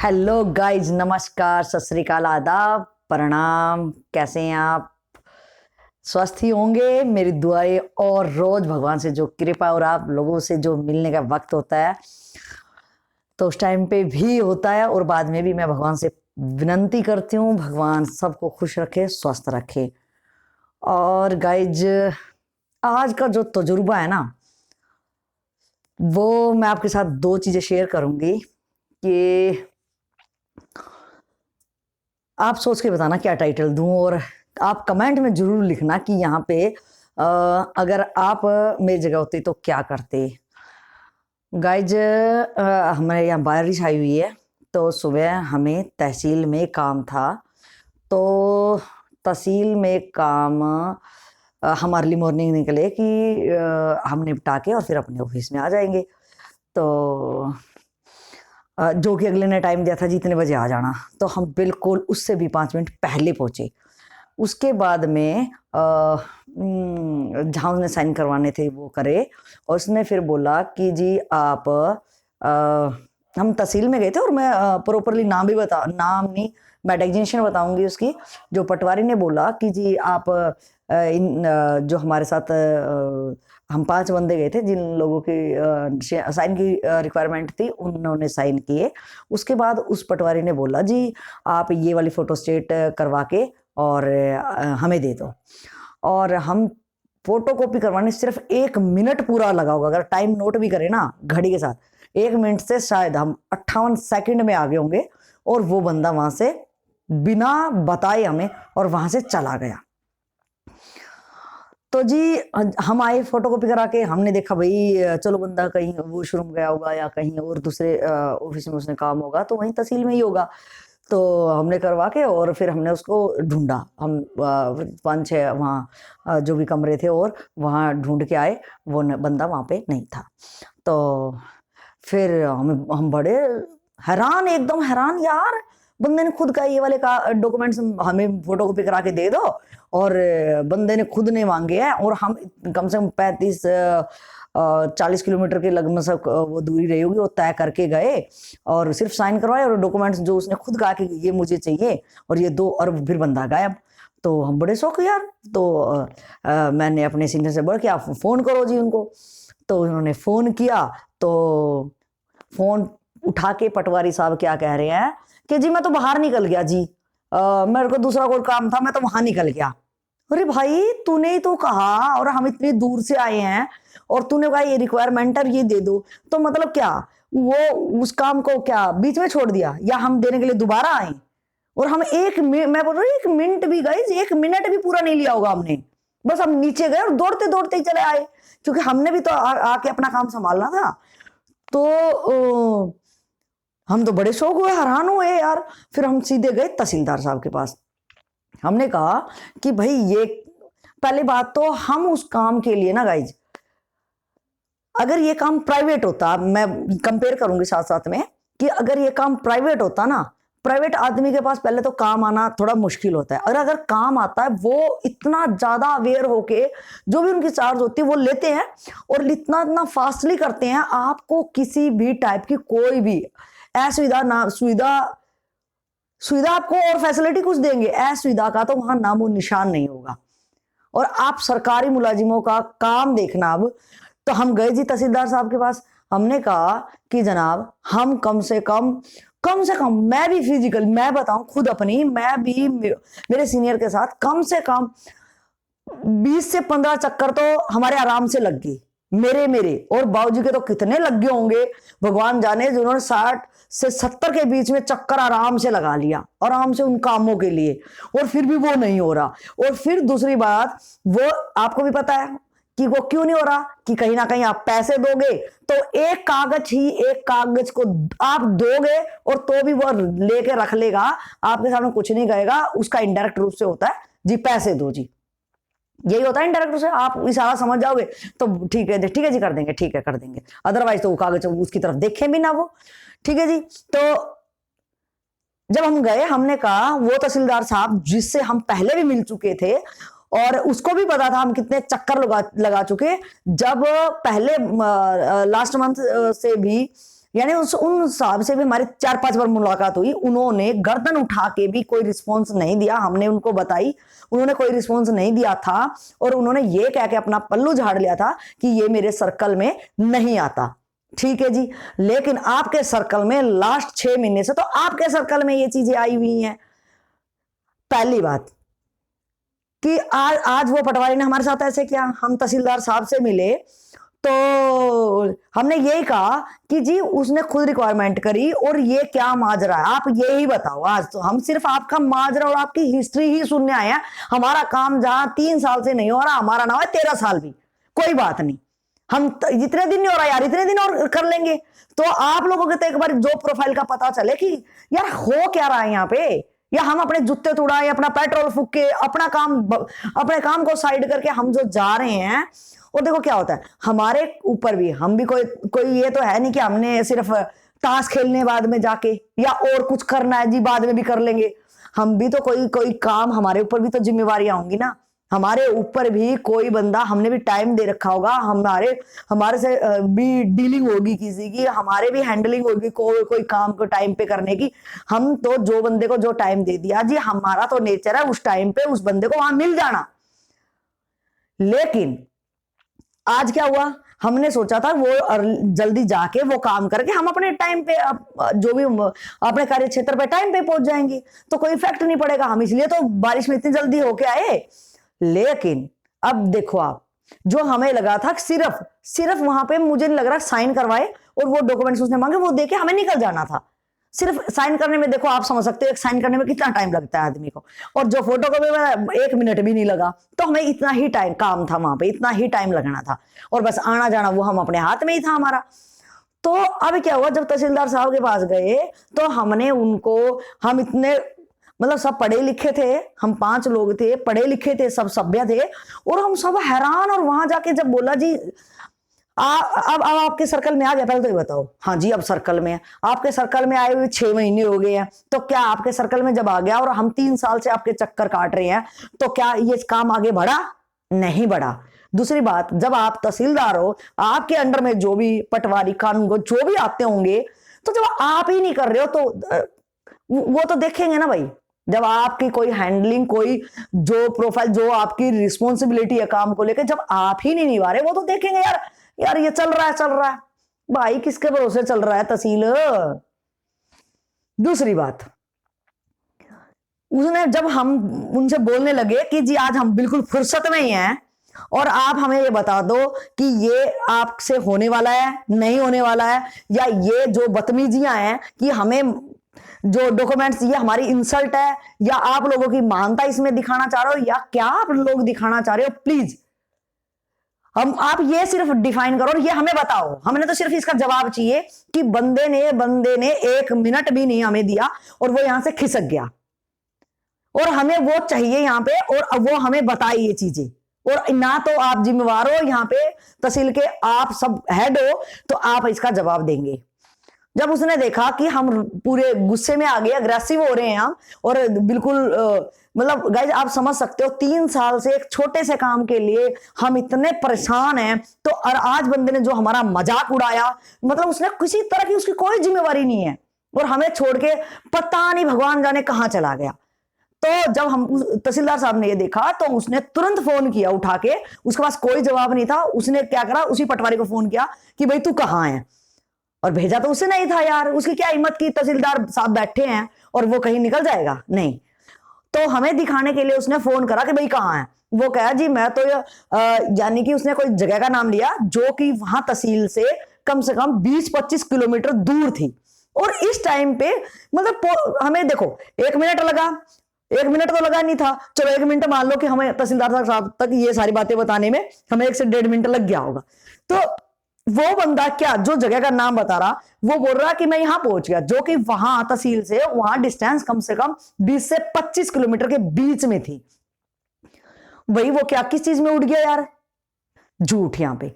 Hello guys, नमस्कार, सत श्री अकाल, आदाब, प्रणाम। कैसे हैं आप? स्वस्थ ही होंगे, मेरी दुआएं। और रोज भगवान से जो कृपा और आप लोगों से जो मिलने का वक्त होता है तो उस टाइम पे भी होता है और बाद में भी मैं भगवान से विनती करती हूँ, भगवान सबको खुश रखे, स्वस्थ रखे। और गाइज, आज का जो तजुर्बा है ना, वो मैं आपके साथ दो चीजें शेयर करूंगी कि आप सोच के बताना क्या टाइटल दूं, और आप कमेंट में जरूर लिखना कि यहाँ पे अगर आप मेरी जगह होते तो क्या करते। गाइज, हमारे यहाँ बारिश आई हुई है तो सुबह हमें तहसील में काम था। तो तहसील में काम हम अर्ली मॉर्निंग निकले कि हम निपटा के और फिर अपने ऑफिस में आ जाएंगे। तो जो कि अगले ने टाइम दिया था जी इतने बजे आ जाना, तो हम बिल्कुल उससे भी 5 मिनट पहले पहुंचे। उसके बाद में जहाँ उसने साइन करवाने थे वो करे, और उसने फिर बोला कि जी आप हम तहसील में गए थे, और मैं प्रॉपरली नाम भी नाम नहीं, मैं डेजिग्नेशन बताऊंगी उसकी। जो पटवारी ने बोला कि जी आप जो हमारे साथ हम 5 बंदे गए थे जिन लोगों की साइन की रिक्वायरमेंट थी, उन्होंने साइन किए। उसके बाद उस पटवारी ने बोला जी आप ये वाली फोटो स्टेट करवा के और हमें दे दो। और हम फोटो कॉपी करवाने सिर्फ 1 मिनट पूरा लगा होगा, अगर टाइम नोट भी करें ना घड़ी के साथ, 1 मिनट से शायद हम 58 सेकंड में आगे होंगे। और वो बंदा वहां से बिना बताए हमें और वहां से चला गया। तो जी हम आए फोटो कॉपी करा के, हमने देखा भाई चलो बंदा कहीं वॉशरूम गया होगा या कहीं और दूसरे ऑफिस में उसने काम होगा, तो वहीं तहसील में ही होगा। तो हमने करवा के और फिर हमने उसको ढूंढा। हम 5-6 वहाँ जो भी कमरे थे और वहाँ ढूंढ के आए, वो बंदा वहाँ पे नहीं था। तो फिर हम बड़े हैरान, एकदम हैरान, यार बंदे ने खुद कहा ये वाले का डॉक्यूमेंट्स हमें फोटो कॉपी करा के दे दो, और बंदे ने खुद ने मांगे हैं। और हम कम से कम 40 किलोमीटर के लगभग वो दूरी रही होगी, वो तय करके गए और सिर्फ साइन करवाए, और डॉक्यूमेंट्स जो उसने खुद कहा कि ये मुझे चाहिए और ये दो, और फिर बंदा गायब। तो हम बड़े शौक यार। तो मैंने अपने सीनियर से बोला कि आप फोन करो जी उनको। तो उन्होंने फोन किया, तो फोन उठा के पटवारी साहब क्या कह रहे हैं कि जी मैं तो बाहर निकल गया जी, मेरे को दूसरा कोई काम था, मैं तो वहां निकल गया। अरे भाई तूने ही तो कहा, और हम इतनी दूर से आए हैं और तूने कहा ये रिक्वायरमेंट है ये दे दो, तो मतलब क्या वो उस काम को क्या बीच में छोड़ दिया, या हम देने के लिए दोबारा आए? और हम मैं बोल रहा हूँ 1 मिनट भी गए, 1 मिनट भी पूरा नहीं लिया होगा हमने, बस हम नीचे गए और दौड़ते दौड़ते ही चले आए, क्योंकि हमने भी तो आके अपना काम संभालना था। तो हम तो बड़े शौक हुए, हैरान हुए यार। फिर हम सीधे गए तहसीलदार साहब के पास। हमने कहा कि भाई ये पहली बात तो हम उस काम के लिए ना गाइज, अगर ये काम प्राइवेट होता, मैं कंपेयर करूंगी साथ साथ में, कि अगर ये काम प्राइवेट होता ना, प्राइवेट आदमी के पास पहले तो काम आना थोड़ा मुश्किल होता है, और अगर काम आता है वो इतना ज्यादा अवेयर होके जो भी उनकी चार्ज होती है वो लेते हैं, और इतना इतना फास्टली करते हैं, आपको किसी भी टाइप की कोई भी असुविधा ना सुविधा आपको और फैसिलिटी कुछ देंगे, असुविधा का तो वहां नामो निशान नहीं होगा। और आप सरकारी मुलाजिमों का काम देखना। अब तो हम गए जी तहसीलदार साहब के पास, हमने कहा कि जनाब हम कम से कम मैं भी फिजिकल, मैं बताऊं खुद अपनी, मैं भी मेरे सीनियर के साथ कम से कम 20 से 15 चक्कर तो हमारे आराम से लग गए, मेरे और बाबूजी के तो कितने लग गए होंगे भगवान जाने, जिन्होंने 60 से 70 के बीच में चक्कर आराम से लगा लिया, आराम से उन कामों के लिए, और फिर भी वो नहीं हो रहा। और फिर दूसरी बात, वो आपको भी पता है कि वो क्यों नहीं हो रहा, कि कहीं ना कहीं आप पैसे दोगे तो एक कागज को आप दोगे और तो भी वो लेके रख लेगा, आपके सामने कुछ नहीं कहेगा, उसका इनडायरेक्ट रूप से होता है जी पैसे दो जी, यही होता है इनडायरेक्ट रूप से। आप इशारा समझ जाओगे तो ठीक है जी कर देंगे, ठीक है कर देंगे, अदरवाइज तो वो कागज उसकी तरफ देखें भी ना वो। ठीक है जी। तो जब हम गए, हमने कहा, वो तहसीलदार साहब जिससे हम पहले भी मिल चुके थे और उसको भी पता था हम कितने चक्कर लगा चुके, जब पहले लास्ट मंथ से भी यानी उन हिसाब से भी हमारी 4-5 बार मुलाकात हुई, उन्होंने गर्दन उठा के भी कोई रिस्पॉन्स नहीं दिया। हमने उनको बताई, उन्होंने कोई रिस्पॉन्स नहीं दिया था, और उन्होंने ये कह के अपना पल्लू झाड़ लिया था कि ये मेरे सर्कल में नहीं आता। ठीक है जी, लेकिन आपके सर्कल में लास्ट 6 महीने से तो आपके सर्कल में ये चीजें आई हुई हैं। पहली बात कि आज वो पटवारी ने हमारे साथ ऐसे किया, हम तहसीलदार साहब से मिले तो हमने यही कहा कि जी उसने खुद रिक्वायरमेंट करी और ये क्या माजरा है, आप यही बताओ। आज तो हम सिर्फ आपका माजरा और आपकी हिस्ट्री ही सुनने आए हैं। हमारा काम जहां 3 साल से नहीं हो रहा, हमारा नाम है 13 साल भी, कोई बात नहीं, हम इतने दिन नहीं हो रहा यार, इतने दिन और कर लेंगे। तो आप लोगों के तो एक बार जो प्रोफाइल का पता चले कि यार हो क्या रहा है यहाँ पे, या हम अपने जूते तुड़ाए, अपना पेट्रोल फूक के, अपने काम को साइड करके हम जो जा रहे हैं। और देखो क्या होता है हमारे ऊपर भी, हम भी कोई ये तो है नहीं कि हमने सिर्फ ताश खेलने बाद में जाके या और कुछ करना है जी बाद में भी कर लेंगे। हम भी तो कोई काम, हमारे ऊपर भी तो जिम्मेवारियां होंगी ना। हमारे ऊपर भी कोई बंदा, हमने भी टाइम दे रखा होगा, हमारे से भी डीलिंग होगी किसी की, हमारे भी हैंडलिंग होगी कोई काम को टाइम पे करने की। हम तो जो बंदे को जो टाइम दे दिया जी, हमारा तो नेचर है उस टाइम पे उस बंदे को वहां मिल जाना। लेकिन आज क्या हुआ, हमने सोचा था वो जल्दी जाके वो काम करके हम अपने टाइम पे जो भी अपने कार्य क्षेत्र पे टाइम पे पहुंच जाएंगे, तो कोई इफेक्ट नहीं पड़ेगा। हम इसलिए तो बारिश में इतनी जल्दी होके आए। लेकिन अब देखो आप, जो हमें लगा था सिर्फ वहां पे मुझे नहीं लग रहा साइन करवाए और वो डॉक्यूमेंट्स उसने मांगे वो देके हमें निकल जाना था। सिर्फ साइन करने में, देखो आप समझ सकते हो एक साइन करने में कितना टाइम लगता है आदमी को, और जो फोटो कॉपी में 1 मिनट भी नहीं लगा। तो हमें इतना ही टाइम काम था वहां पे, इतना ही टाइम लगना था, और बस आना जाना वो हम अपने हाथ में ही था हमारा। तो अब क्या हुआ, जब तहसीलदार साहब के पास गए तो हमने उनको, हम इतने मतलब सब पढ़े लिखे थे, हम 5 लोग थे, पढ़े लिखे थे, सब सभ्य थे, और हम सब हैरान। और वहां जाके जब बोला जी अब आपके सर्कल में आ गया, पहले तो ये बताओ। हाँ जी अब सर्कल में है, आपके सर्कल में आए हुए 6 महीने हो गए हैं, तो क्या आपके सर्कल में जब आ गया और हम 3 साल से आपके चक्कर काट रहे हैं, तो क्या ये काम आगे बढ़ा? नहीं बढ़ा। दूसरी बात, जब आप तहसीलदार हो, आपके अंडर में जो भी पटवारी कानून को जो भी आते होंगे, तो जब आप ही नहीं कर रहे हो तो वो तो देखेंगे ना भाई। जब आपकी कोई हैंडलिंग, कोई जो प्रोफाइल, जो आपकी रिस्पॉन्सिबिलिटी है काम को लेकर, जब आप ही नहीं निभा रहे, वो तो देखेंगे यार ये चल रहा है भाई, किसके भरोसे चल रहा है तहसील। दूसरी बात, उसने जब हम उनसे बोलने लगे कि जी आज हम बिल्कुल फुर्सत में ही हैं और आप हमें ये बता दो कि ये आपसे होने वाला है नहीं होने वाला है, या ये जो बदतमीजियां हैं कि हमें जो डॉक्यूमेंट्स, ये हमारी इंसल्ट है, या आप लोगों की मानता इसमें दिखाना चाह रहे हो, या क्या आप लोग दिखाना चाह रहे हो, प्लीज आप ये सिर्फ डिफाइन करो और ये हमें बताओ। हमने तो सिर्फ इसका जवाब चाहिए कि बंदे ने 1 मिनट भी नहीं हमें दिया और वो यहां से खिसक गया, और हमें वो चाहिए यहां पे, और वो हमें बताए ये चीजें। और ना तो आप जिम्मेवार हो यहाँ पे तहसील के, आप सब हेड हो, तो आप इसका जवाब देंगे। जब उसने देखा कि हम पूरे गुस्से में आ गए, अग्रेसिव हो रहे हैं हम, और बिल्कुल मतलब गाइस आप समझ सकते हो 3 साल से एक छोटे से काम के लिए हम इतने परेशान हैं, तो और आज बंदे ने जो हमारा मजाक उड़ाया, मतलब उसने किसी तरह की उसकी कोई जिम्मेवारी नहीं है, और हमें छोड़ के पता नहीं भगवान जाने कहां चला गया। तो जब हम तहसीलदार साहब ने ये देखा तो उसने तुरंत फोन किया उठा के, उसके पास कोई जवाब नहीं था। उसने क्या करा, उसी पटवारी को फोन किया कि भाई तू कहाँ है, और भेजा तो उसे नहीं था यार। उसकी क्या हिम्मत की, तहसीलदार साहब बैठे हैं और वो कहीं निकल जाएगा, नहीं। तो हमें दिखाने के लिए उसने फोन करा कि भाई कहाँ है। वो कहा जी मैं तो यानी कि उसने कोई जगह का नाम लिया जो कि वहां तहसील से कम 20-25 किलोमीटर दूर थी। और इस टाइम पे मतलब हमें देखो 1 मिनट लगा, 1 मिनट तो लगा नहीं था, चलो 1 मिनट मान लो कि हमें तहसीलदार साहब तक ये सारी बातें बताने में हमें 1 से 1.5 मिनट लग गया होगा। तो वो बंदा क्या, जो जगह का नाम बता रहा, वो बोल रहा कि मैं यहां पहुंच गया, जो कि वहां तहसील से वहां डिस्टेंस कम से कम 20 से 25 किलोमीटर के बीच में थी। भाई वो क्या किस चीज में उड़ गया यार, झूठ यहां पे।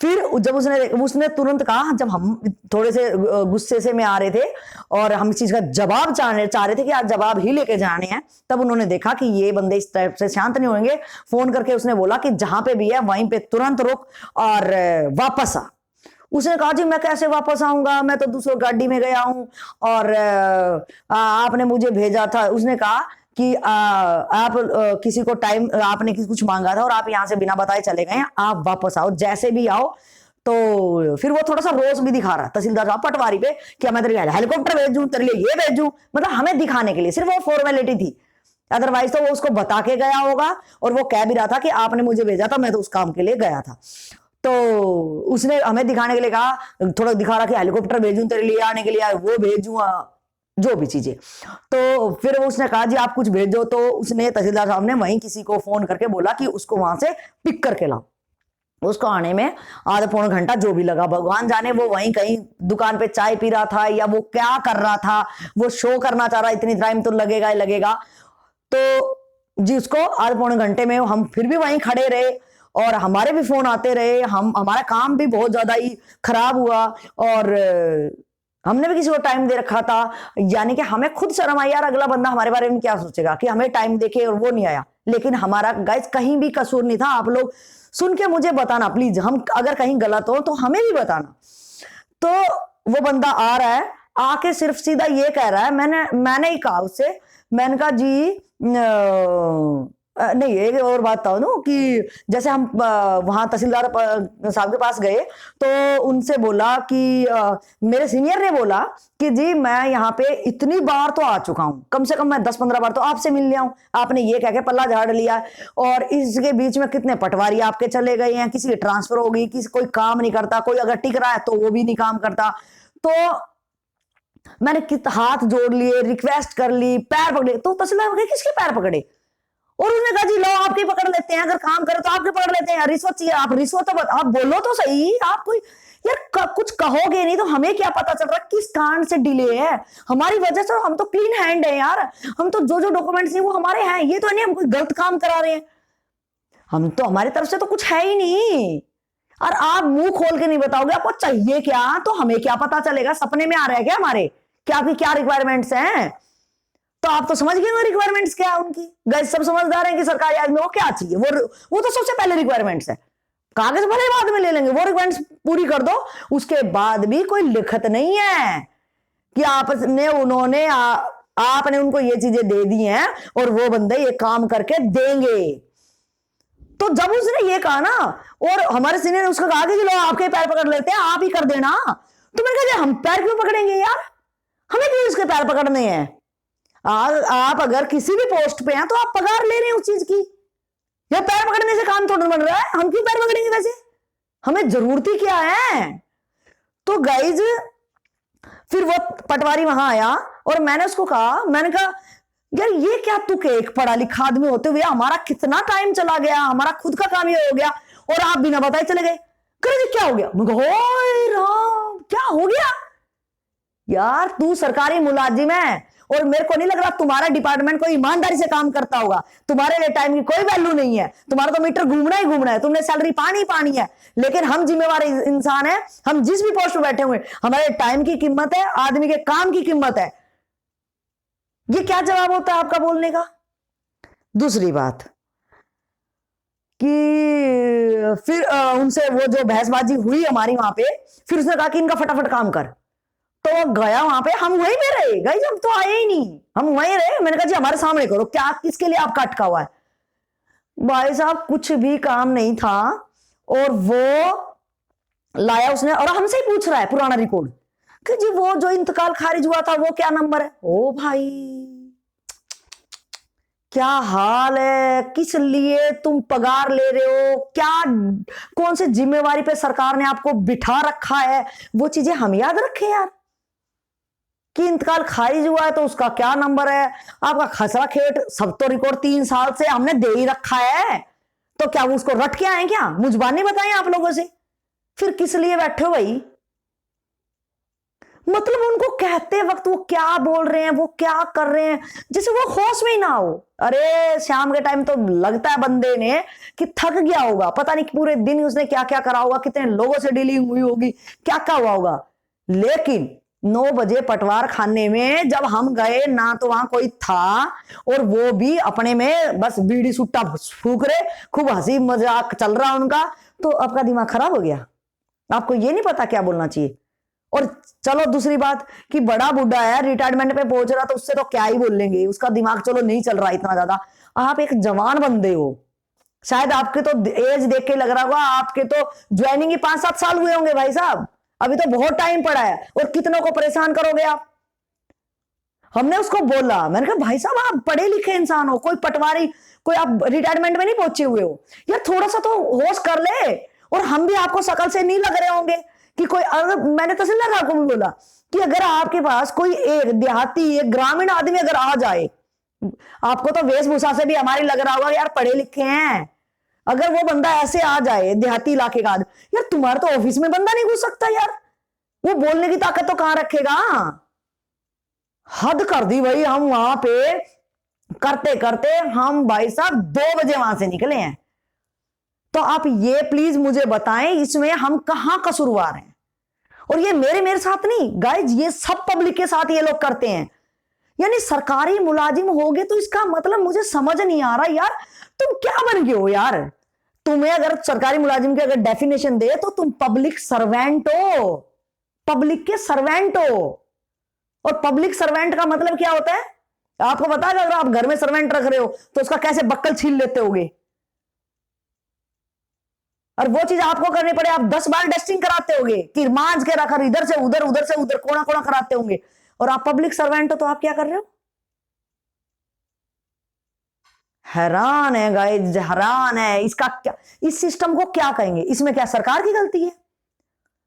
फिर जब उसने तुरंत कहा, जब हम थोड़े से गुस्से से में आ रहे थे और हम इस चीज का जवाब चाह रहे थे कि आज जवाब ही लेके जाने हैं, तब उन्होंने देखा कि ये बंदे इस टाइप से शांत नहीं होंगे। फोन करके उसने बोला कि जहां पे भी है वहीं पे तुरंत रुक और वापस आ। उसने कहा जी मैं कैसे वापस आऊंगा, मैं तो दूसरी गाड़ी में गया हूं और आपने मुझे भेजा था। उसने कहा कि आप किसी को टाइम, आपने किसी कुछ मांगा था और आप यहां से बिना बताए चले गए, आप वापस आओ, जैसे भी आओ। तो फिर वो थोड़ा सा रोष भी दिखा रहा तहसीलदार साहब पटवारी पे, कि मैं तेरे हेलीकॉप्टर भेजूं, तेरे लिए ये भेजूं, मतलब हमें दिखाने के लिए, सिर्फ वो फॉर्मेलिटी थी, अदरवाइज तो वो उसको बता के गया होगा। और वो कह भी रहा था कि आपने मुझे भेजा था, मैं तो उस काम के लिए गया था। तो उसने हमें दिखाने के लिए कहा, थोड़ा दिखा रहा कि हेलीकॉप्टर भेजूं तेरे लिए आने के लिए, वो भेजूं, जो भी चीजें। तो फिर उसने कहा जी आप कुछ भेजो। तो उसने तहसीलदार साहब ने वहीं किसी को फोन करके बोला कि उसको वहां से पिक करके लाओ। उसको आने में आधा पौना घंटा जो भी लगा, भगवान जाने वो वहीं कहीं दुकान पे चाय पी रहा था या वो क्या कर रहा था, वो शो करना चाह रहा, इतनी टाइम तो लगेगा ही लगेगा। तो जी उसको आधे पौने घंटे में हम फिर भी वहीं खड़े रहे और हमारे भी फोन आते रहे, हमारा काम भी बहुत ज्यादा ही खराब हुआ और हमने भी किसी को टाइम दे रखा था। यानी कि हमें खुद शर्म आई यार, अगला बंदा हमारे बारे में क्या सोचेगा कि हमें टाइम देके और वो नहीं आया। लेकिन हमारा गाइस कहीं भी कसूर नहीं था। आप लोग सुन के मुझे बताना प्लीज, हम अगर कहीं गलत हो तो हमें भी बताना। तो वो बंदा आ रहा है, आके सिर्फ सीधा ये कह रहा है, मैंने ही कहा उससे, मैंने कहा जी नहीं, एक और बात था ना कि जैसे हम वहां तहसीलदार साहब के पास गए तो उनसे बोला कि मेरे सीनियर ने बोला कि जी मैं यहाँ पे इतनी बार तो आ चुका हूँ, कम से कम मैं 10-15 बार तो आपसे मिल लिया हूँ, आपने ये कह के पल्ला झाड़ लिया और इसके बीच में कितने पटवारी आपके चले गए हैं, किसी की ट्रांसफर हो गई, किसी कोई काम नहीं करता, कोई अगर टिक रहा है तो वो भी नहीं काम करता। तो मैंने हाथ जोड़ लिए, रिक्वेस्ट कर ली, पैर पकड़े, तो तहसीलदार किसके पैर पकड़े? और उसने कहा जी लो आपके पकड़ लेते हैं, अगर काम करे तो आपके पकड़ लेते हैं, रिश्वत चाहिए, आप रिश्वत तो आप बोलो तो सही, आप कोई यार कुछ कहोगे नहीं तो हमें क्या पता चल रहा किस कारण से डिले है, हमारी वजह से। हम तो क्लीन हैंड है यार, हम तो जो डॉक्यूमेंट्स हैं वो हमारे हैं, ये तो नहीं हम कोई गलत काम करा रहे हैं, हम तो हमारी तरफ से तो कुछ है ही नहीं। और आप मुंह खोल के नहीं बताओगे आपको चाहिए क्या, तो हमें क्या पता चलेगा, सपने में आ रहा है क्या हमारे, क्या आपकी क्या रिक्वायरमेंट्स हैं? तो आप तो समझ गए रिक्वायरमेंट्स क्या है उनकी। गाइस सब समझदार हैं कि सरकारी आदमी को क्या चाहिए, वो तो सबसे पहले रिक्वायरमेंट्स है, कागज भले बाद में ले लेंगे, वो रिक्वायरमेंट्स पूरी कर दो। उसके बाद भी कोई लिखत नहीं है कि आपने उनको ये चीजें दे दी हैं और वो बंदे ये काम करके देंगे। तो जब उसने ये कहा ना और हमारे सीनियर ने उसको कहा कि चलो आपके पैर पकड़ लेते हैं, आप ही कर देना, तो मैंने कहा हम पैर क्यों पकड़ेंगे यार, हमें क्यों इसके पैर पकड़ने हैं? आप अगर किसी भी पोस्ट पे हैं तो आप पगार ले रहे हैं उस चीज की, या पैर पकड़ने से काम थोड़ा बन रहा है, हम क्यों पैर पकड़ेंगे वैसे, हमें जरूरत ही क्या है? तो गाइज फिर वो पटवारी वहां आया और मैंने उसको कहा, मैंने कहा यार ये क्या, तू के एक पढ़ा लिखा आदमी होते हुए हमारा कितना टाइम चला गया, हमारा खुद का काम ये हो गया और आप बिना बताए चले गए। करे क्या हो गया? मैं राम क्या हो गया यार, तू सरकारी मुलाजिम है और मेरे को नहीं लग रहा तुम्हारा डिपार्टमेंट कोई ईमानदारी से काम करता होगा, तुम्हारे लिए टाइम की कोई वैल्यू नहीं है, तुम्हारा तो मीटर घूमना ही घूमना है, तुमने सैलरी पानी पानी है। लेकिन हम जिम्मेवार इंसान है, हम जिस भी पोस्ट पर बैठे हुए हमारे टाइम की कीमत है, आदमी के काम की कीमत है। ये क्या जवाब होता है आपका बोलने का? दूसरी बात कि फिर उनसे वो जो बहसबाजी हुई हमारी वहां पे, फिर उसने कहा कि इनका फटाफट काम कर, तो गया वहां पे, हम वहीं पे रहे गाइस, हम तो आए ही नहीं, हम वहीं रहे। मैंने कहा जी हमारे सामने करो, क्या किसके लिए आपका अटका हुआ है? भाई साहब कुछ भी काम नहीं था और वो लाया उसने और हमसे ही पूछ रहा है पुराना रिकॉर्ड कि जी वो जो इंतकाल खारिज हुआ था वो क्या नंबर है। ओ भाई क्या हाल है, किस लिए तुम पगार ले रहे हो, क्या कौन सी जिम्मेवारी पे सरकार ने आपको बिठा रखा है, वो चीजें हम याद रखें यार कि इंतकाल खारिज हुआ है तो उसका क्या नंबर है, आपका खसरा खेट सब तो रिकॉर्ड 3 साल से हमने दे ही रखा है, तो क्या वो उसको रट के आए क्या? मुझबानी बताएं आप लोगों से, फिर किस लिए बैठे हो भाई? मतलब उनको कहते वक्त वो क्या बोल रहे हैं, वो क्या कर रहे हैं, जैसे वो होश में ही ना हो। अरे शाम के टाइम तो लगता है बंदे ने कि थक गया होगा, पता नहीं पूरे दिन उसने क्या क्या करा होगा, कितने लोगों से डीलिंग हुई होगी, क्या क्या हुआ होगा। लेकिन 9 बजे पटवार खाने में जब हम गए ना तो वहां कोई था और वो भी अपने में बस बीड़ी सुट्टा फूक रहे, खूब हंसी मजाक चल रहा उनका। तो आपका दिमाग खराब हो गया? आपको ये नहीं पता क्या बोलना चाहिए? और चलो दूसरी बात कि बड़ा बुढ़ा है, रिटायरमेंट पे पहुंच रहा, तो उससे तो क्या ही बोल लेंगे, उसका दिमाग चलो नहीं चल रहा इतना ज्यादा। आप एक जवान बंदे हो, शायद आपके तो एज देख के लग रहा होगा आपके तो ज्वाइनिंग ही 5-7 साल हुए होंगे भाई साहब, अभी तो बहुत टाइम पड़ा है, और कितनों को परेशान करोगे आप। हमने उसको बोला, मैंने कहा भाई साहब आप पढ़े लिखे इंसान हो, कोई पटवारी, कोई आप रिटायरमेंट में नहीं पहुंचे हुए हो यार, थोड़ा सा तो होश कर ले। और हम भी आपको शकल से नहीं लग रहे होंगे कि कोई, अगर मैंने तहसीलदार साहब को भी बोला कि अगर आपके पास कोई एक देहाती, एक ग्रामीण आदमी अगर आ जाए, आपको तो वेशभूषा से भी हमारी लग रहा होगा यार पढ़े लिखे हैं, अगर वो बंदा ऐसे आ जाए देहाती इलाके का, यार तुम्हारे तो ऑफिस में बंदा नहीं घुस सकता यार, वो बोलने की ताकत तो कहां रखेगा। हद कर दी भाई, हम वहां पे करते करते हम भाई साहब 2 बजे वहां से निकले हैं। तो आप ये प्लीज मुझे बताएं इसमें हम कहां कसूरवार हैं। और ये मेरे साथ नहीं गाइज, ये सब पब्लिक के साथ ये लोग करते हैं। यानी सरकारी मुलाजिम होगे तो इसका मतलब मुझे समझ नहीं आ रहा यार, तुम क्या बन गए हो यार। तुम्हें अगर सरकारी मुलाजिम की अगर डेफिनेशन दे तो तुम पब्लिक सर्वेंट हो, पब्लिक के सर्वेंट हो। और पब्लिक सर्वेंट का मतलब क्या होता है आपको पता है? अगर आप घर में सर्वेंट रख रहे हो तो उसका कैसे बक्कल छील लेते होगे, और वो चीज आपको करनी पड़े, आप 10 बार डस्टिंग कराते होगे कि मांझ के रखा, इधर से उधर, उधर से उधर, कोना कोना कराते होंगे। और आप पब्लिक सर्वेंट हो तो आप क्या कर रहे हो? हैरान है गाइस, हैरान है। इसका क्या, इस सिस्टम को क्या कहेंगे? इसमें क्या सरकार की गलती है?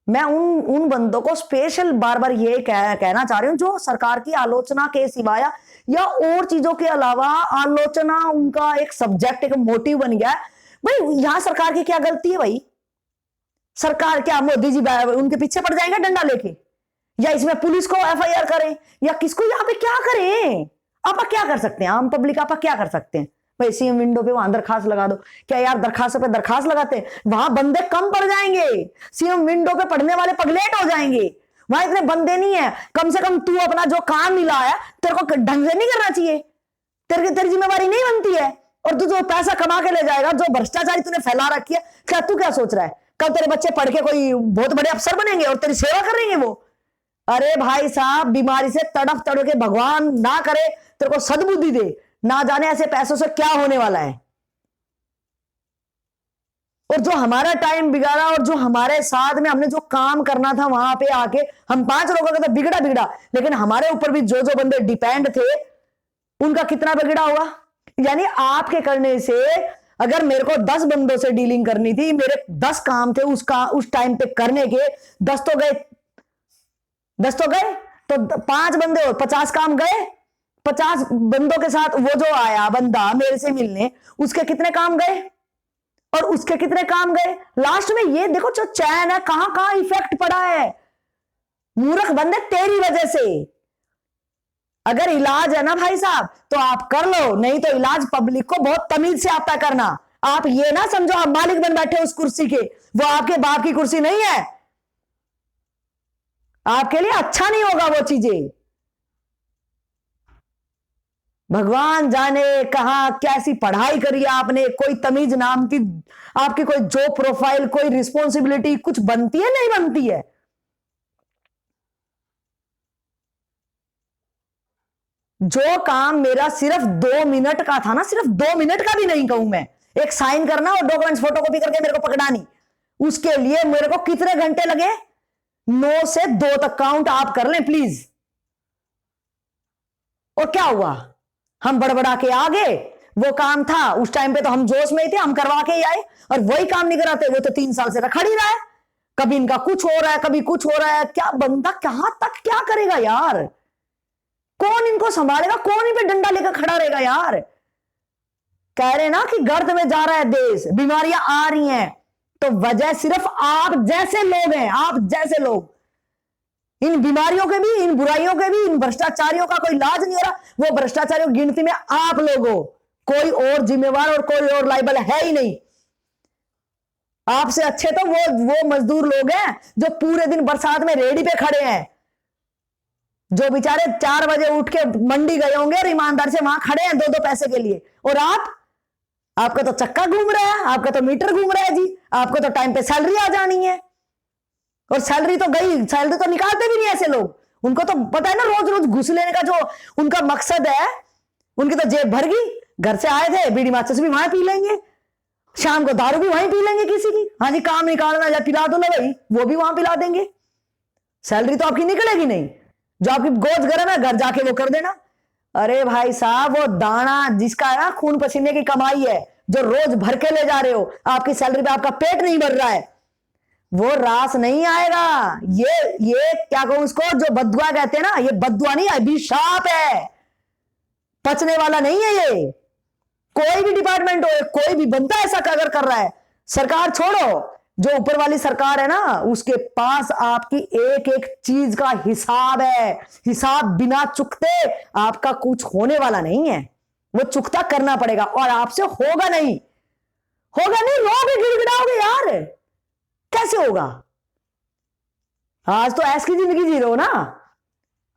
मैं उन बंदों को स्पेशल बार बार ये कहना चाह रही हूं जो सरकार की आलोचना के सिवाय या और चीजों के अलावा आलोचना उनका एक सब्जेक्ट, एक मोटिव बन गया है। भाई यहां सरकार की क्या गलती है भाई? सरकार क्या मोदी जी उनके पीछे पड़ जाएंगे डंडा लेके, या इसमें पुलिस को एफआईआर करें, या किसको यहाँ पे क्या करें? आप क्या कर सकते हैं? आम पब्लिक आप क्या कर सकते हैं भाई? सीएम विंडो पे वहां दरखास्त लगा दो। क्या यार दरखास्त पे दरखास्त लगाते हैं, वहां बंदे कम पड़ जाएंगे, सीएम विंडो पे पढ़ने वाले पगलेट हो जाएंगे, वहां इतने बंदे नहीं है। कम से कम तू अपना जो काम मिला है तेरे को ढंग से नहीं करना चाहिए, तेरी जिम्मेवारी नहीं बनती है। और तू जो पैसा कमा के ले जाएगा, जो भ्रष्टाचारी तूने फैला रखी है, क्या तू क्या सोच रहा है कल तेरे बच्चे पढ़ के कोई बहुत बड़े अफसर बनेंगे और तेरी सेवा करेंगे वो? अरे भाई साहब, बीमारी से तड़फ तड़फ के भगवान ना करे तेरे को सद्बुद्धि दे, ना जाने ऐसे पैसों से क्या होने वाला है। और जो हमारा टाइम बिगाड़ा और जो हमारे साथ में हमने जो काम करना था वहां पे आके हम 5 लोगों का तो बिगड़ा बिगड़ा, लेकिन हमारे ऊपर भी जो जो बंदे डिपेंड थे उनका कितना बिगड़ा होगा। यानी आपके करने से अगर मेरे को 10 बंदों से डीलिंग करनी थी, मेरे 10 काम थे उसका उस टाइम पे करने के, 10 तो गए, 10 तो गए, तो 5 बंदे हो 50 काम गए। 50 बंदों के साथ वो जो आया बंदा मेरे से मिलने, उसके कितने काम गए और उसके कितने काम गए? लास्ट में ये देखो जो चैन है कहां कहां इफेक्ट पड़ा है। मूर्ख बंदे तेरी वजह से। अगर इलाज है ना भाई साहब तो आप कर लो, नहीं तो इलाज पब्लिक को बहुत तमीज से आता करना। आप ये ना समझो आप मालिक बन बैठे उस कुर्सी के, वो आपके बाप की कुर्सी नहीं है, आपके लिए अच्छा नहीं होगा वो चीजें। भगवान जाने कहां कैसी पढ़ाई करी आपने, कोई तमीज नाम की आपकी कोई जॉब प्रोफाइल, कोई रिस्पॉन्सिबिलिटी कुछ बनती है नहीं बनती है। जो काम मेरा सिर्फ 2 मिनट का था ना, सिर्फ 2 मिनट का भी नहीं कहूं मैं, एक साइन करना और डॉक्यूमेंट्स फोटोकॉपी करके मेरे को पकड़ानी, उसके लिए मेरे को कितने घंटे लगे? 9 से 2 तक काउंट आप कर लें प्लीज। और क्या हुआ? हम बड़बड़ा के आ गए, वो काम था उस टाइम पे तो हम जोश में ही थे, हम करवा के ही आए, और वही काम नहीं कराते वो तो 3 साल से खड़ा ही रहा है। कभी इनका कुछ हो रहा है, कभी कुछ हो रहा है। क्या बंदा कहां तक क्या करेगा यार? कौन इनको संभालेगा? कौन इन पे डंडा लेकर खड़ा रहेगा यार? कह रहे ना कि गर्त में जा रहा है देश, बीमारियां आ रही हैं, तो वजह सिर्फ आप जैसे लोग हैं, आप जैसे लोग। इन बीमारियों के भी, इन बुराइयों के भी, इन भ्रष्टाचारियों का कोई इलाज नहीं हो रहा, वो भ्रष्टाचारियों की गिनती में आप लोग हो, कोई और जिम्मेवार और कोई और लाइबल है ही नहीं। आपसे अच्छे तो वो मजदूर लोग हैं जो पूरे दिन बरसात में रेडी पे खड़े हैं, जो बेचारे 4 बजे उठ के मंडी गए होंगे और ईमानदार से वहां खड़े हैं 2-2 पैसे के लिए। और आपका तो चक्का घूम रहा है, आपका तो मीटर घूम रहा है जी, आपको तो टाइम पे सैलरी आ जानी है। और सैलरी तो गई, सैलरी तो निकालते भी नहीं ऐसे लोग। उनको तो पता है ना रोज रोज घुस लेने का जो उनका मकसद है, उनकी तो जेब भर गई। घर से आए थे बीड़ी माचिस भी वहां पी लेंगे, शाम को दारू भी वहीं पी लेंगे किसी की। हाँ जी काम निकालना या पिला दो ना भाई, वो भी वहां पिला देंगे। सैलरी तो आपकी निकलेगी नहीं, जो आपकी गोद गर्म है घर जाके वो कर देना। अरे भाई साहब वो दाना जिसका है ना खून पसीने की कमाई है, जो रोज भर के ले जा रहे हो, आपकी सैलरी पे आपका पेट नहीं भर रहा है, वो रास नहीं आएगा। ये क्या कहूं उसको, जो बद्दुआ कहते हैं ना, ये बद्दुआ नहीं है, अभिशाप है, पचने वाला नहीं है ये। कोई भी डिपार्टमेंट हो, कोई भी बंदा ऐसा अगर कर रहा है, सरकार छोड़ो, जो ऊपर वाली सरकार है ना, उसके पास आपकी एक एक चीज का हिसाब है। हिसाब बिना चुकते आपका कुछ होने वाला नहीं है, वो चुकता करना पड़ेगा, और आपसे होगा नहीं, होगा नहीं, रोगे गिड़गिड़ाओगे यार, कैसे होगा। आज तो ऐसी जिंदगी जी रहे हो ना,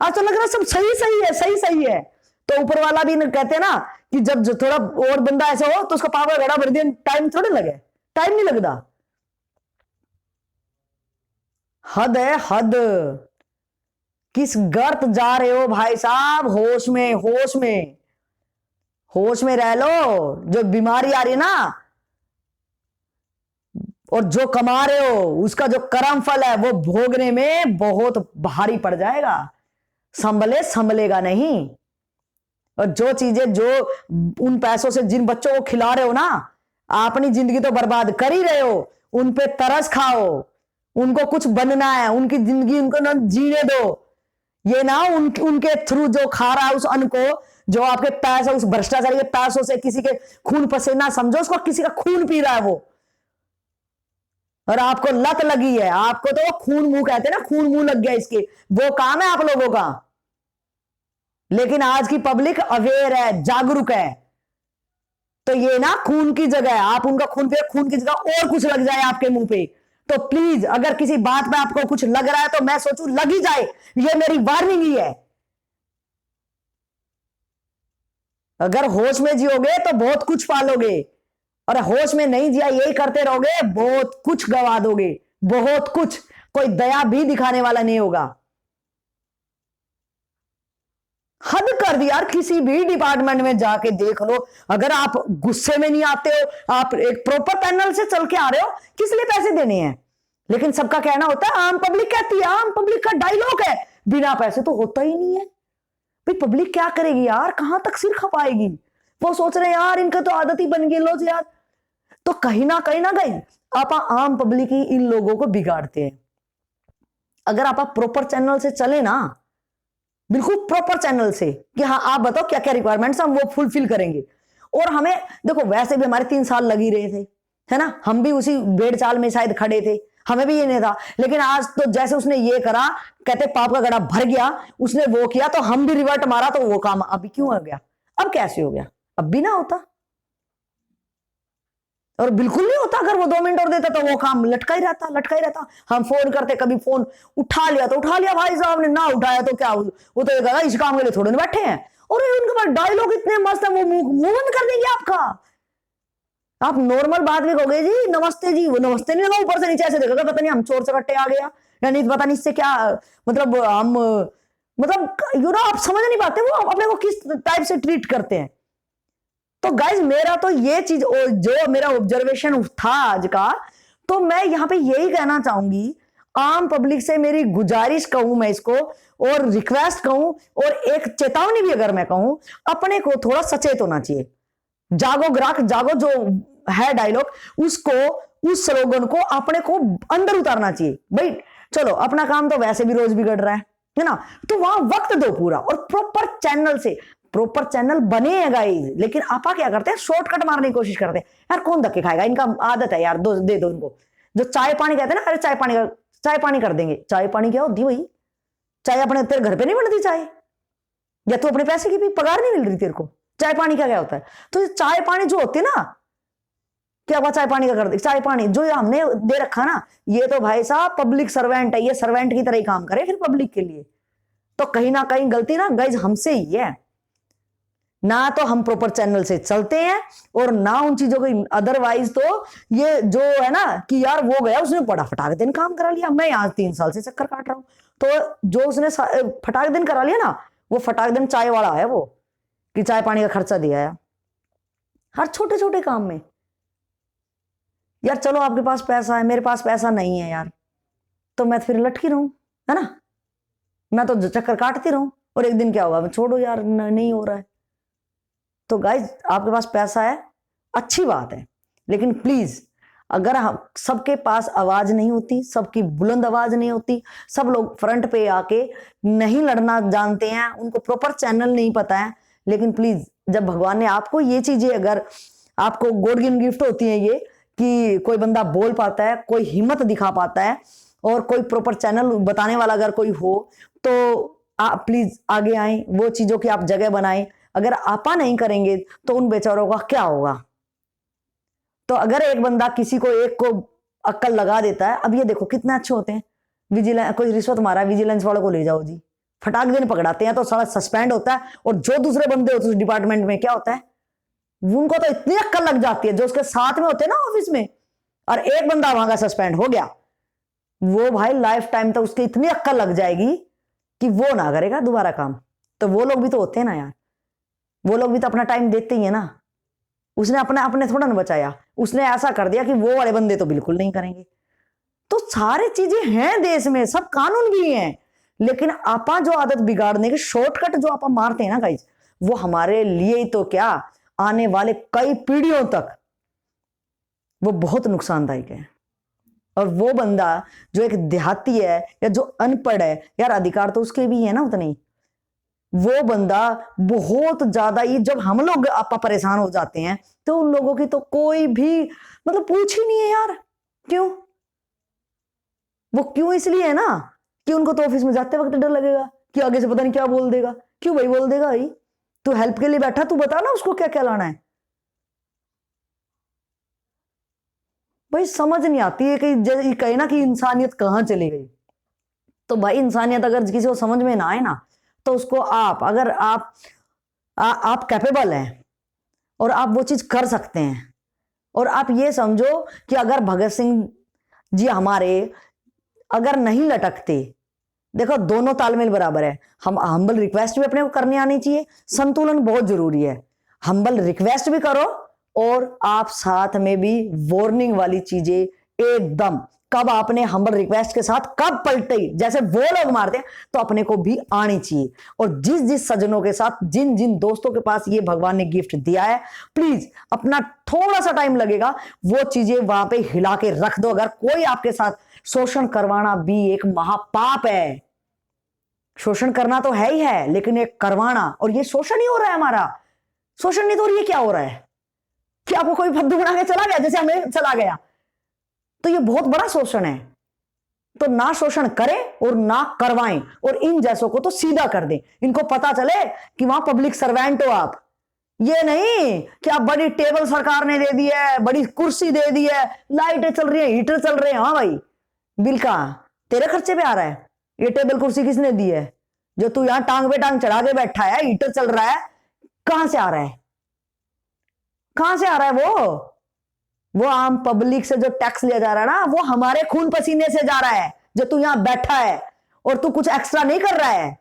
आज तो लग रहा सब सही सही है, सही सही है। तो ऊपर वाला भी कहते हैं ना कि जब जो थोड़ा और बंदा ऐसा हो तो उसका पावर घड़ा भर दिया, टाइम थोड़े लगे, टाइम नहीं लगता। हद है हद, किस गर्त जा रहे हो भाई साहब, होश में होश में होश में रह लो। जो बीमारी आ रही है ना, और जो कमा रहे हो उसका जो कर्म फल है वो भोगने में बहुत भारी पड़ जाएगा, संभलेगा नहीं। और जो चीजें जो उन पैसों से जिन बच्चों को खिला रहे हो ना, अपनी जिंदगी तो बर्बाद कर ही रहे हो, उन पे तरस खाओ, उनको कुछ बनना है, उनकी जिंदगी उनको ना जीने दो। ये ना उनके थ्रू जो खा रहा है उस अन्न को, जो आपके पैसे उस भ्रष्टाचारी के पैसों से किसी के खून पसीना समझो उसको, किसी का खून पी रहा है वो, और आपको लत लगी है। आपको तो खून मुंह कहते हैं ना, खून मुंह लग गया इसके, वो काम है आप लोगों का। लेकिन आज की पब्लिक अवेयर है, जागरूक है, तो ये ना खून की जगह आप उनका खून पे, खून की जगह और कुछ लग जाए आपके मुंह पे, तो प्लीज अगर किसी बात पे आपको कुछ लग रहा है तो मैं सोचूं लग ही जाए, ये मेरी वार्निंग ही है। अगर होश में जियोगे तो बहुत कुछ पालोगे, और होश में नहीं जिया यही करते रहोगे बहुत कुछ गवा दोगे, बहुत कुछ। कोई दया भी दिखाने वाला नहीं होगा। हद कर दी यार, किसी भी डिपार्टमेंट में जाके देख लो, अगर आप गुस्से में नहीं आते हो, आप एक प्रॉपर पैनल से चल के आ रहे हो, किस लिए पैसे देने हैं। लेकिन सबका कहना होता है, आम पब्लिक कहती है, आम पब्लिक का डायलॉग है, बिना पैसे तो होता ही नहीं है। भाई पब्लिक क्या करेगी यार, कहां तक सिर खपाएगी। वो सोच रहे हैं यार इनका तो आदत ही बन गई लो यार। तो कहीं ना गई आप आम पब्लिक ही इन लोगों को बिगाड़ते हैं। अगर आप प्रॉपर चैनल से चले ना, बिल्कुल प्रॉपर चैनल से, कि हाँ आप बताओ क्या क्या रिक्वायरमेंट्स हम वो फुलफिल करेंगे। और हमें देखो वैसे भी हमारे 3 साल लग ही रहे थे, है ना, हम भी उसी भेड़ चाल में शायद खड़े थे, हमें भी ये नहीं था। लेकिन आज तो जैसे उसने ये करा, कहते पाप का गड़ा भर गया, उसने वो किया तो हम भी रिवर्ट मारा, तो वो काम अभी क्यों हो गया, अब कैसे हो गया, अब भी ना होता। और बिल्कुल नहीं होता, अगर वो 2 मिनट और देता तो वो काम लटका ही रहता। हम फोन करते, कभी फोन उठा लिया तो उठा लिया, भाई साहब ने ना उठाया तो क्या, वो तो कहा इस काम के लिए थोड़े बैठे हैं। और उनके पास डायलॉग इतने मस्त है, वो मुंह बंद कर देंगे आपका। आप नॉर्मल बात भी कहोगे जी नमस्ते जी, वो नमस्ते नहीं लगा, ऊपर से नीचे ऐसे देखोगे, पता नहीं हम चोर चकट्टे आ गया, या नहीं पता नहीं इससे क्या, मतलब हम मतलब आप समझ नहीं पाते वो अपने को किस टाइप से ट्रीट करते हैं। तो गाइज मेरा तो ये चीज जो मेरा ऑब्जर्वेशन था आज का, तो मैं यहां पे यही कहना चाहूंगी, आम पब्लिक से मेरी गुजारिश कहूं मैं इसको, और रिक्वेस्ट कहूं, और एक चेतावनी भी अगर मैं कहूं, अपने को थोड़ा सचेत होना चाहिए। जागो ग्राहक जागो जो है डायलॉग, उसको, उस स्लोगन को अपने को अंदर उतारना चाहिए। भाई चलो अपना काम तो वैसे भी रोज बिगड़ रहा है ना, तो वहां वक्त दो पूरा, और प्रॉपर चैनल से, प्रॉपर चैनल बने हैं गाइस। लेकिन आपा क्या करते हैं, शॉर्टकट मारने की कोशिश करते हैं। यार कौन धक्के खाएगा, इनका आदत है यार, दे दो इनको। जो चाय पानी कहते हैं ना, अरे चाय पानी कर देंगे। चाय पानी क्या होती है भाई, चाय अपने तेरे घर पे नहीं बनती चाय, या तू अपने पैसे की भी पगार नहीं मिल रही तेरे को, चाय पानी क्या होता है। तो चाय पानी जो होती है ना, क्या हुआ चाय पानी का कर दे, चाय पानी जो हमने दे रखा ना, ये तो भाई साहब पब्लिक सर्वेंट है, ये सर्वेंट की तरह ही काम करे फिर पब्लिक के लिए। तो कहीं ना कहीं गलती ना गाइज हमसे ही है। ना तो हम प्रॉपर चैनल से चलते हैं और ना उन चीजों को। अदरवाइज तो ये जो है ना कि यार वो गया, उसने बड़ा फटाक दिन काम करा लिया, मैं यहाँ 3 साल से चक्कर काट रहा हूं। तो जो उसने फटाक दिन करा लिया ना, वो फटाक दिन चाय वाला है वो, कि चाय पानी का खर्चा दिया है हर छोटे छोटे काम में। यार चलो आपके पास पैसा है, मेरे पास पैसा नहीं है यार, तो मैं फिर लटकी रहूं, है ना, मैं तो चक्कर काटती रहूं और एक दिन क्या होगा, छोड़ो यार नहीं हो रहा है। तो गाइज आपके पास पैसा है, अच्छी बात है, लेकिन प्लीज अगर हम सबके पास आवाज नहीं होती, सबकी बुलंद आवाज नहीं होती, सब लोग फ्रंट पे आके नहीं लड़ना जानते हैं, उनको प्रॉपर चैनल नहीं पता है, लेकिन प्लीज जब भगवान ने आपको ये चीजें, अगर आपको गॉड गिवन गिफ्ट होती है ये कि कोई बंदा बोल पाता है, कोई हिम्मत दिखा पाता है और कोई प्रॉपर चैनल बताने वाला अगर कोई हो, तो आप प्लीज आगे आए, वो चीजों की आप जगह बनाएं। अगर आपा नहीं करेंगे तो उन बेचारों का क्या होगा। तो अगर एक बंदा किसी को एक को अक्कल लगा देता है, अब ये देखो कितने अच्छे होते हैं, विजिलेंस कोई रिश्वत मारा, विजिलेंस वालों को ले जाओ जी, फटाक दिन पकड़ाते हैं तो सारा सस्पेंड होता है, और जो दूसरे बंदे होते हैं उस डिपार्टमेंट में क्या होता है, उनको तो इतनी अक्कल लग जाती है जो उसके साथ में होते हैं ना ऑफिस में, और एक बंदा वहां का सस्पेंड हो गया, वो भाई लाइफ टाइम तक उसकी इतनी अक्कल लग जाएगी कि वो ना करेगा दोबारा काम। तो वो लोग भी तो होते हैं ना यार, वो लोग भी तो अपना टाइम देते ही है ना। उसने अपने थोड़ा ना बचाया, उसने ऐसा कर दिया कि वो वाले बंदे तो बिल्कुल नहीं करेंगे। तो सारी चीजें हैं देश में, सब कानून भी हैं, लेकिन आपा जो आदत बिगाड़ने की शॉर्टकट जो आपा मारते हैं ना गाइस, वो हमारे लिए ही तो क्या, आने वाले कई पीढ़ियों तक वो बहुत नुकसानदायक है। और वो बंदा जो एक देहाती है या जो अनपढ़ है, यार अधिकार तो उसके भी है ना उतने ही, वो बंदा बहुत ज्यादा ही, जब हम लोग आपा परेशान हो जाते हैं तो उन लोगों की तो कोई भी मतलब पूछ ही नहीं है यार। क्यों? वो क्यों इसलिए है ना कि उनको तो ऑफिस में जाते वक्त डर लगेगा कि आगे से पता नहीं क्या बोल देगा। क्यों भाई बोल देगा भाई, तू हेल्प के लिए बैठा, तू बता ना उसको क्या क्या लाना है। भाई समझ नहीं आती है कि कहे ना कि इंसानियत कहां चली गई। तो भाई इंसानियत अगर किसी को समझ में ना आए ना, तो उसको अगर आप कैपेबल हैं और आप वो चीज कर सकते हैं, और आप ये समझो कि अगर भगत सिंह जी हमारे अगर नहीं लटकते, देखो दोनों तालमेल बराबर है, हम हम्बल रिक्वेस्ट भी अपने को करनी आनी चाहिए, संतुलन बहुत जरूरी है, हम्बल रिक्वेस्ट भी करो और आप साथ में भी वार्निंग वाली चीजें एकदम, कब आपने हम्बल रिक्वेस्ट के साथ कब पलटे जैसे वो लोग मारते हैं, तो अपने को भी आनी चाहिए। और जिस जिस सज्जनों के साथ, जिन जिन दोस्तों के पास ये भगवान ने गिफ्ट दिया है, प्लीज अपना थोड़ा सा टाइम लगेगा, वो चीजें वहां पे हिला के रख दो। अगर कोई आपके साथ शोषण करवाना भी एक महापाप है, शोषण करना तो है ही है, लेकिन एक करवाना, और ये शोषण ही हो रहा है हमारा, शोषण नहीं तो ये क्या हो रहा है कि आपको कोई फद्दू बना के चला गया जैसे हमें चला गया, तो ये बहुत बड़ा शोषण है। तो ना शोषण करें और ना करवाएं, और इन जैसों को तो सीधा कर दें, इनको पता चले कि वहां पब्लिक सर्वेंट हो आप, ये नहीं कि आप बड़ी टेबल सरकार ने दे दी है, बड़ी कुर्सी दे दी है, लाइटें चल रही है, हीटर चल रहे हैं, हाँ भाई बिल का तेरे खर्चे पे आ रहा है, ये टेबल कुर्सी किसने दी है, जो तू यहां टांग पे टांग चढ़ा के बैठा है, हीटर चल रहा है, कहां से आ रहा है, कहां से आ रहा है वो आम पब्लिक से जो टैक्स लिया जा रहा है ना, वो हमारे खून पसीने से जा रहा है, जो तू यहां बैठा है और तू कुछ एक्स्ट्रा नहीं कर रहा है,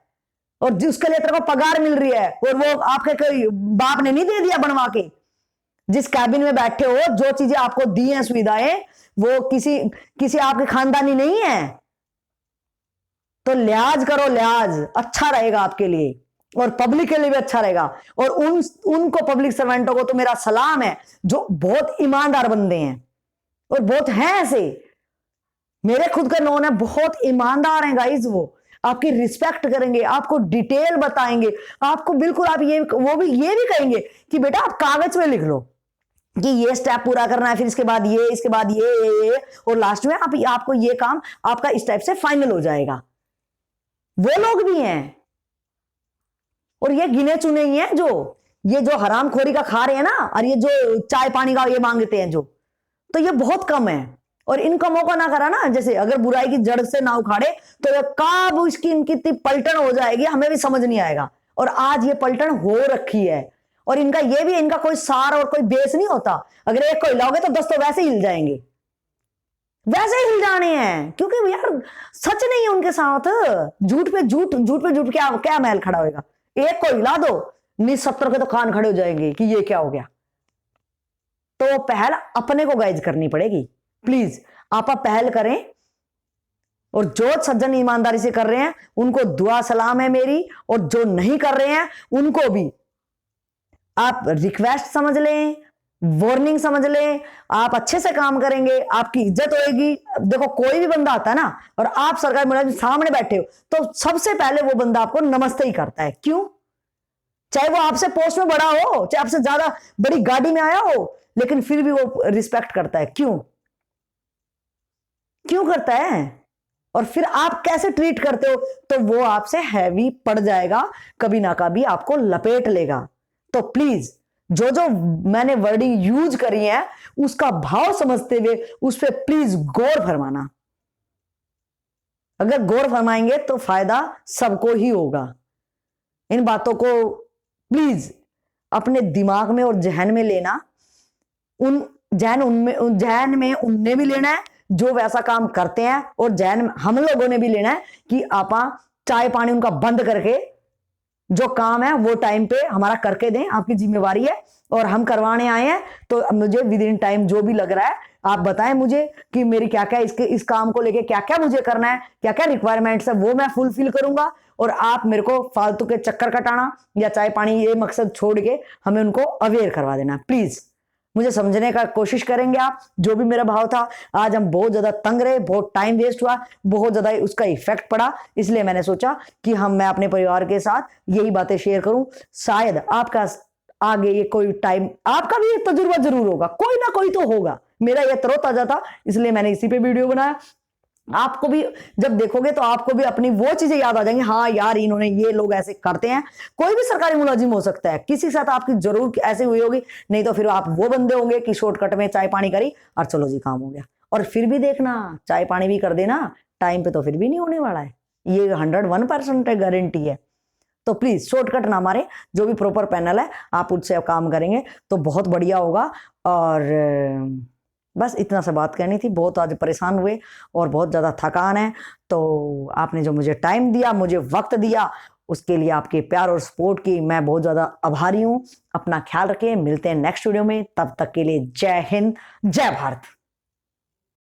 और जिसके लिए तेरे को पगार मिल रही है, और वो आपके कोई बाप ने नहीं दे दिया बनवा के, जिस कैबिन में बैठे हो, जो चीजें आपको दी हैं सुविधाएं, वो किसी आपके खानदानी नहीं है। तो लिहाज करो, लिहाज अच्छा रहेगा आपके लिए और पब्लिक के लिए भी अच्छा रहेगा। और उनको पब्लिक सर्वेंटों को तो मेरा सलाम है जो बहुत ईमानदार बंदे हैं, और बहुत हैं ऐसे, मेरे खुद का नोन है, बहुत ईमानदार हैं गाइज, वो आपकी रिस्पेक्ट करेंगे, आपको डिटेल बताएंगे, आपको बिल्कुल आप ये भी कहेंगे कि बेटा आप कागज में लिख लो कि ये स्टेप पूरा करना है, फिर इसके बाद ये, इसके बाद ये, और लास्ट में आपको ये काम आपका इस टाइप से फाइनल हो जाएगा। वो लोग भी हैं, और ये गिने चुने ही हैं जो हरामखोरी का खा रहे हैं ना, और ये जो चाय पानी का ये मांगते हैं जो, तो ये बहुत कम है। और इनका मौका ना करा ना, जैसे अगर बुराई की जड़ से ना उखाड़े तो कब इनकी इतनी पलटन हो जाएगी हमें भी समझ नहीं आएगा। और आज ये पलटन हो रखी है, और इनका ये भी, इनका कोई सार और कोई बेस नहीं होता। अगर एक को हिलाओगे तो 10 तो वैसे ही हिल जाएंगे, वैसे ही हिल जाने हैं, क्योंकि यार सच नहीं है उनके साथ। झूठ पे झूठ, झूठ पे झूठ, क्या क्या महल खड़ा होगा। एक को हिला दो, 70 के तो कान खड़े हो जाएंगे कि ये क्या हो गया। तो पहल अपने को गाइज करनी पड़ेगी। प्लीज आप पहल करें, और जो सज्जन ईमानदारी से कर रहे हैं उनको दुआ सलाम है मेरी, और जो नहीं कर रहे हैं उनको भी आप रिक्वेस्ट समझ लें, वार्निंग समझ लें। आप अच्छे से काम करेंगे, आपकी इज्जत होएगी। देखो कोई भी बंदा आता है ना, और आप सरकारी मुलाजिम सामने बैठे हो, तो सबसे पहले वो बंदा आपको नमस्ते ही करता है। क्यों? चाहे वो आपसे पोस्ट में बड़ा हो, चाहे आपसे ज्यादा बड़ी गाड़ी में आया हो, लेकिन फिर भी वो रिस्पेक्ट करता है। क्यों? क्यों करता है? और फिर आप कैसे ट्रीट करते हो, तो वो आपसे हैवी पड़ जाएगा, कभी ना कभी आपको लपेट लेगा। तो प्लीज जो जो मैंने वर्डिंग यूज करी है उसका भाव समझते हुए उस पर प्लीज गौर फरमाना। अगर गौर फरमाएंगे तो फायदा सबको ही होगा। इन बातों को प्लीज अपने दिमाग में और जहन में लेना। जहन में उनने भी लेना है जो वैसा काम करते हैं, और जहन हम लोगों ने भी लेना है कि आपा चाय पानी उनका बंद करके जो काम है वो टाइम पे हमारा करके दें। आपकी जिम्मेवारी है, और हम करवाने आए हैं, तो मुझे विद इन टाइम जो भी लग रहा है आप बताएं मुझे कि मेरी क्या क्या इस काम को लेके क्या क्या मुझे करना है, क्या क्या रिक्वायरमेंट्स है, वो मैं फुलफिल करूंगा। और आप मेरे को फालतू के चक्कर कटाना या चाय पानी ये मकसद छोड़ के हमें उनको अवेयर करवा देना। प्लीज मुझे समझने का कोशिश करेंगे आप। जो भी मेरा भाव था, आज हम बहुत ज्यादा तंग रहे, बहुत टाइम वेस्ट हुआ, बहुत ज्यादा उसका इफेक्ट पड़ा, इसलिए मैंने सोचा कि मैं अपने परिवार के साथ यही बातें शेयर करूं। शायद आपका आगे ये कोई टाइम, आपका भी एक तजुर्बा जरूर होगा, कोई ना कोई तो होगा। मेरा ये तरोताजा था, इसलिए मैंने इसी पे वीडियो बनाया। आपको भी जब देखोगे तो आपको भी अपनी वो चीजें याद आ जाएंगी, हाँ यार इन्होंने, ये लोग ऐसे करते हैं। कोई भी सरकारी मुलाजिम हो सकता है, किसी के साथ आपकी जरूर ऐसे हुई होगी, नहीं तो फिर आप वो बंदे होंगे कि शॉर्टकट में चाय पानी करी और चलो जी काम हो गया। और फिर भी देखना, चाय पानी भी कर देना टाइम पे तो फिर भी नहीं होने वाला है, ये 101% गारंटी है। तो प्लीज शॉर्टकट ना मारे, जो भी प्रॉपर पैनल है आप उससे काम करेंगे तो बहुत बढ़िया होगा। और बस इतना सा बात कहनी थी। बहुत आज परेशान हुए और बहुत ज़्यादा थकान है, तो आपने जो मुझे टाइम दिया, मुझे वक्त दिया, उसके लिए आपके प्यार और सपोर्ट की मैं बहुत ज़्यादा आभारी हूँ। अपना ख्याल रखें, मिलते हैं नेक्स्ट वीडियो में, तब तक के लिए जय हिंद, जय भारत।